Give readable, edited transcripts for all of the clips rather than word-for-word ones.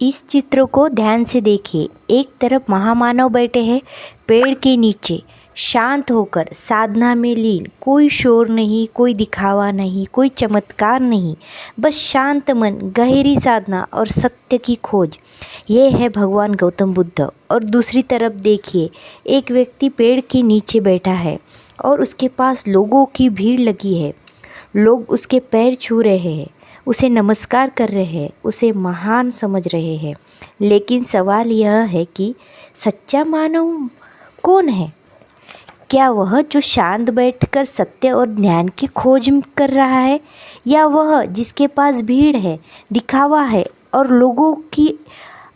इस चित्र को ध्यान से देखिए। एक तरफ महामानव बैठे हैं पेड़ के नीचे, शांत होकर साधना में लीन। कोई शोर नहीं, कोई दिखावा नहीं, कोई चमत्कार नहीं, बस शांत मन, गहरी साधना और सत्य की खोज। ये है भगवान गौतम बुद्ध। और दूसरी तरफ देखिए, एक व्यक्ति पेड़ के नीचे बैठा है और उसके पास लोगों की भीड़ लगी है। लोग उसके पैर छू रहे हैं, उसे नमस्कार कर रहे हैं, उसे महान समझ रहे हैं। लेकिन सवाल यह है कि सच्चा मानव कौन है? क्या वह जो शांत बैठकर सत्य और ज्ञान की खोज कर रहा है, या वह जिसके पास भीड़ है, दिखावा है और लोगों की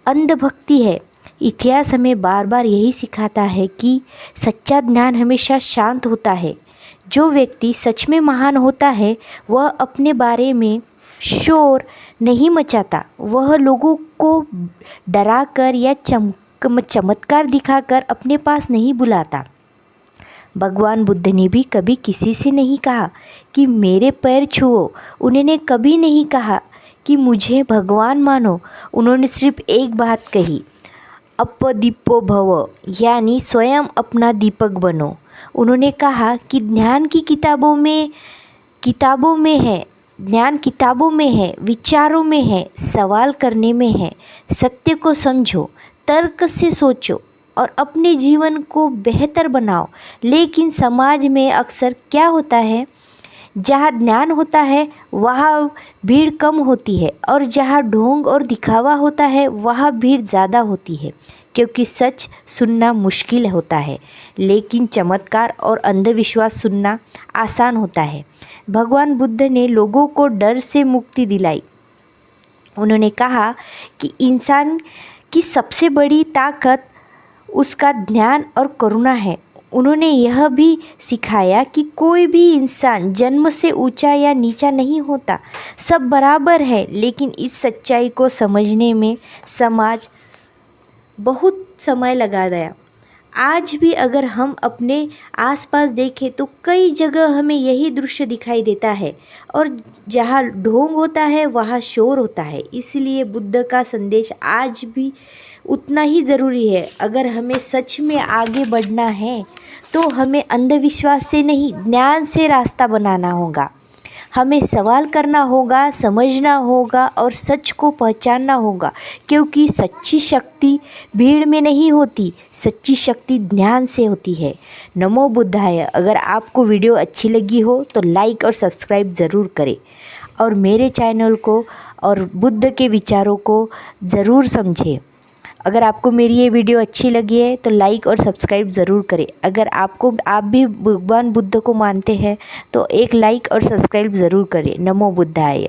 अंधभक्ति है? इतिहास हमें बार बार यही सिखाता है कि सच्चा ज्ञान हमेशा शांत होता है। जो व्यक्ति सच में महान होता है वह अपने बारे में शोर नहीं मचाता। वह लोगों को डराकर या चमत्कार दिखाकर अपने पास नहीं बुलाता। भगवान बुद्ध ने भी कभी किसी से नहीं कहा कि मेरे पैर छुओ। उन्होंने कभी नहीं कहा कि मुझे भगवान मानो। उन्होंने सिर्फ एक बात कही, अपदीपो भव, यानी स्वयं अपना दीपक बनो। उन्होंने कहा कि ज्ञान की किताबों में है, ज्ञान किताबों में है, विचारों में है, सवाल करने में है। सत्य को समझो, तर्क से सोचो और अपने जीवन को बेहतर बनाओ। लेकिन समाज में अक्सर क्या होता है, जहाँ ज्ञान होता है वहाँ भीड़ कम होती है, और जहाँ ढोंग और दिखावा होता है वहाँ भीड़ ज़्यादा होती है। क्योंकि सच सुनना मुश्किल होता है, लेकिन चमत्कार और अंधविश्वास सुनना आसान होता है। भगवान बुद्ध ने लोगों को डर से मुक्ति दिलाई। उन्होंने कहा कि इंसान की सबसे बड़ी ताकत उसका ज्ञान और करुणा है। उन्होंने यह भी सिखाया कि कोई भी इंसान जन्म से ऊंचा या नीचा नहीं होता, सब बराबर है। लेकिन इस सच्चाई को समझने में समाज बहुत समय लगा दिया। आज भी अगर हम अपने आसपास देखें तो कई जगह हमें यही दृश्य दिखाई देता है, और जहाँ ढोंग होता है वहाँ शोर होता है। इसलिए बुद्ध का संदेश आज भी उतना ही ज़रूरी है। अगर हमें सच में आगे बढ़ना है तो हमें अंधविश्वास से नहीं, ज्ञान से रास्ता बनाना होगा। हमें सवाल करना होगा, समझना होगा और सच को पहचानना होगा। क्योंकि सच्ची शक्ति भीड़ में नहीं होती, सच्ची शक्ति ज्ञान से होती है। नमो बुद्धाय। अगर आपको वीडियो अच्छी लगी हो तो लाइक और सब्सक्राइब ज़रूर करें, और मेरे चैनल को और बुद्ध के विचारों को ज़रूर समझें। अगर आपको मेरी ये वीडियो अच्छी लगी है तो लाइक और सब्सक्राइब ज़रूर करें। अगर आप भी भगवान बुद्ध को मानते हैं तो एक लाइक और सब्सक्राइब ज़रूर करें। नमो बुद्धाय।